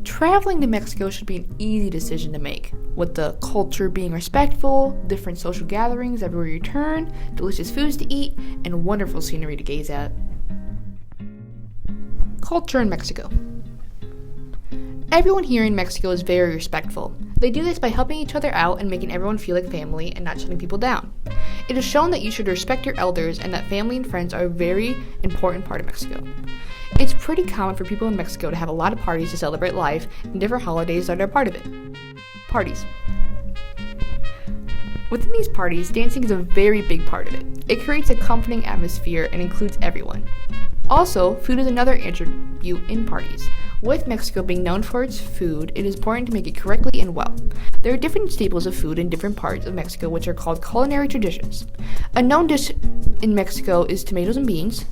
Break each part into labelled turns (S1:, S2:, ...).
S1: Traveling to Mexico should be an easy decision to make, with the culture being respectful, different social gatherings everywhere you turn, delicious foods to eat, and wonderful scenery to gaze at. Culture in Mexico. Everyone here in Mexico is very respectful. They do this by helping each other out and making everyone feel like family and not shutting people down. It is shown that you should respect your elders and that family and friends are a very important part of Mexico. It's pretty common for people in Mexico to have a lot of parties to celebrate life and different holidays that are part of it. Parties. Within these parties, dancing is a very big part of it. It creates a comforting atmosphere and includes everyone. Also, food is another attribute in parties. With Mexico being known for its food, it is important to make it correctly and well. There are different staples of food in different parts of Mexico which are called culinary traditions. A known dish in Mexico is tomatoes and beans,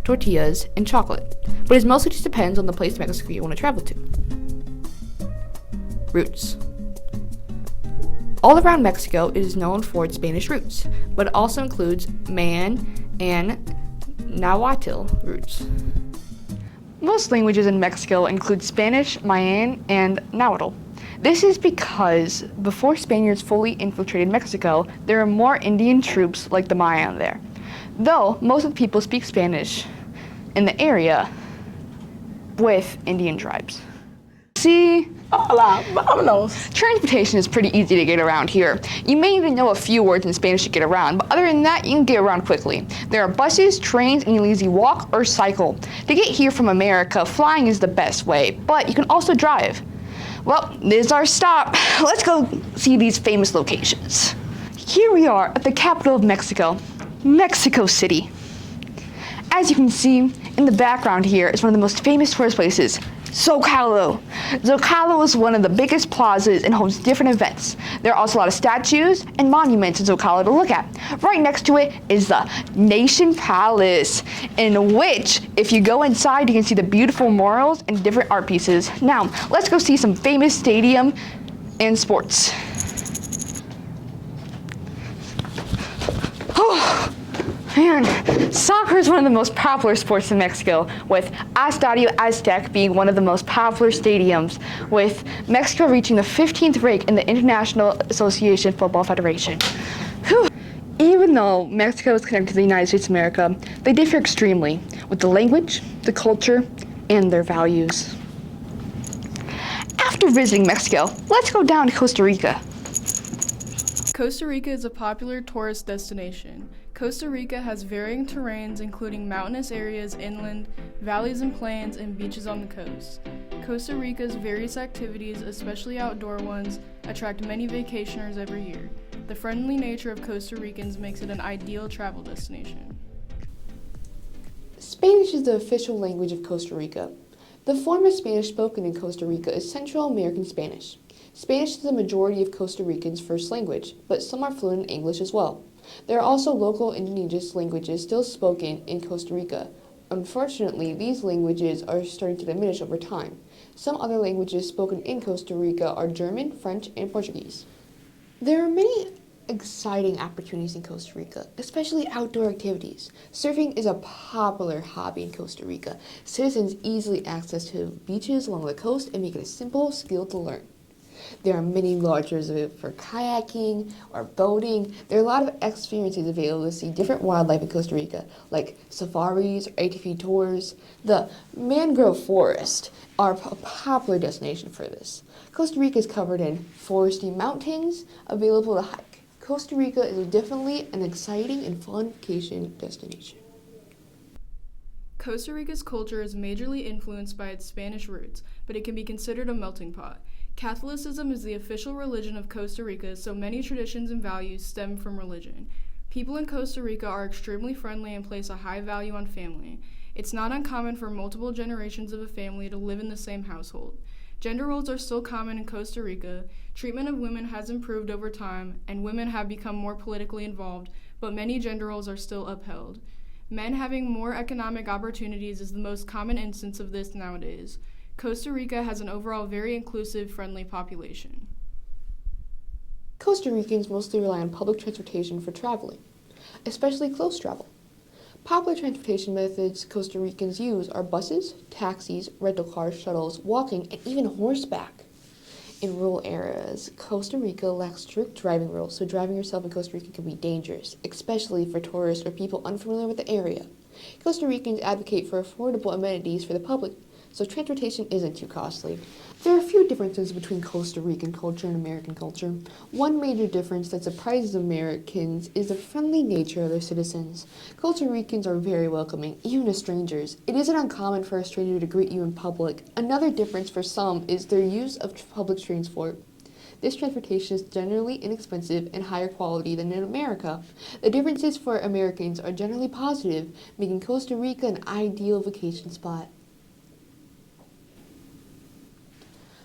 S1: tortillas, and chocolate, but it mostly just depends on the place in Mexico you want to travel to. Roots. All around Mexico, it is known for its Spanish roots, but it also includes Mayan and Nahuatl roots. Most languages in Mexico include Spanish, Mayan, and Nahuatl. This is because before Spaniards fully infiltrated Mexico, there were more Indian troops like the Mayan there. Though most of the people speak Spanish in the area with Indian tribes. See?
S2: Hola, vámonos.
S1: Transportation is pretty easy to get around here. You may even know a few words in Spanish to get around, but other than that, you can get around quickly. There are buses, trains, and you can easily walk or cycle. To get here from America, flying is the best way, but you can also drive. Well, this is our stop. Let's go see these famous locations. Here we are at the capital of Mexico, Mexico City. As you can see in the background here is one of the most famous tourist places, Zocalo. Zocalo is one of the biggest plazas and holds different events. There are also a lot of statues and monuments in Zocalo to look at. Right next to it is the Nation Palace, in which, if you go inside, you can see the beautiful murals and different art pieces. Now, let's go see some famous stadium and sports. Oh, man, soccer is one of the most popular sports in Mexico, with Estadio Aztec being one of the most popular stadiums, with Mexico reaching the 15th rank in the International Association Football Federation. Whew. Even though Mexico is connected to the United States of America, they differ extremely with the language, the culture, and their values. After visiting Mexico, let's go down to Costa Rica.
S3: Costa Rica is a popular tourist destination. Costa Rica has varying terrains, including mountainous areas inland, valleys and plains, and beaches on the coast. Costa Rica's various activities, especially outdoor ones, attract many vacationers every year. The friendly nature of Costa Ricans makes it an ideal travel destination.
S1: Spanish is the official language of Costa Rica. The form of Spanish spoken in Costa Rica is Central American Spanish. Spanish is the majority of Costa Ricans' first language, but some are fluent in English as well. There are also local indigenous languages still spoken in Costa Rica. Unfortunately, these languages are starting to diminish over time. Some other languages spoken in Costa Rica are German, French, and Portuguese. There are many exciting opportunities in Costa Rica, especially outdoor activities. Surfing is a popular hobby in Costa Rica. Citizens easily access to beaches along the coast and make it a simple skill to learn. There are many lodges for kayaking or boating. There are a lot of experiences available to see different wildlife in Costa Rica, like safaris or ATV tours. The mangrove forest are a popular destination for this. Costa Rica is covered in foresty mountains available to hike. Costa Rica is definitely an exciting and fun vacation destination.
S3: Costa Rica's culture is majorly influenced by its Spanish roots, but it can be considered a melting pot. Catholicism is the official religion of Costa Rica, so many traditions and values stem from religion. People in Costa Rica are extremely friendly and place a high value on family. It's not uncommon for multiple generations of a family to live in the same household. Gender roles are still common in Costa Rica. Treatment of women has improved over time, and women have become more politically involved, but many gender roles are still upheld. Men having more economic opportunities is the most common instance of this nowadays. Costa Rica has an overall very inclusive, friendly population.
S1: Costa Ricans mostly rely on public transportation for traveling, especially close travel. Popular transportation methods Costa Ricans use are buses, taxis, rental cars, shuttles, walking, and even horseback. In rural areas, Costa Rica lacks strict driving rules, so driving yourself in Costa Rica can be dangerous, especially for tourists or people unfamiliar with the area. Costa Ricans advocate for affordable amenities for the public, so transportation isn't too costly. There are a few differences between Costa Rican culture and American culture. One major difference that surprises Americans is the friendly nature of their citizens. Costa Ricans are very welcoming, even to strangers. It isn't uncommon for a stranger to greet you in public. Another difference for some is their use of public transport. This transportation is generally inexpensive and higher quality than in America. The differences for Americans are generally positive, making Costa Rica an ideal vacation spot.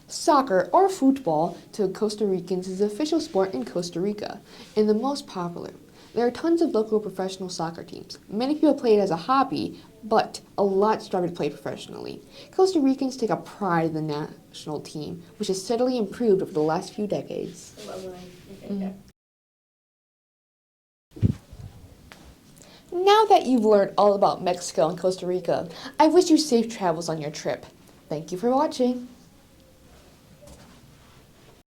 S1: Soccer, or football, to Costa Ricans is the official sport in Costa Rica, and the most popular. There are tons of local professional soccer teams. Many people play it as a hobby, but a lot started to play professionally. Costa Ricans take a pride in the national team, which has steadily improved over the last few decades. Now that you've learned all about Mexico and Costa Rica, I wish you safe travels on your trip. Thank you for watching.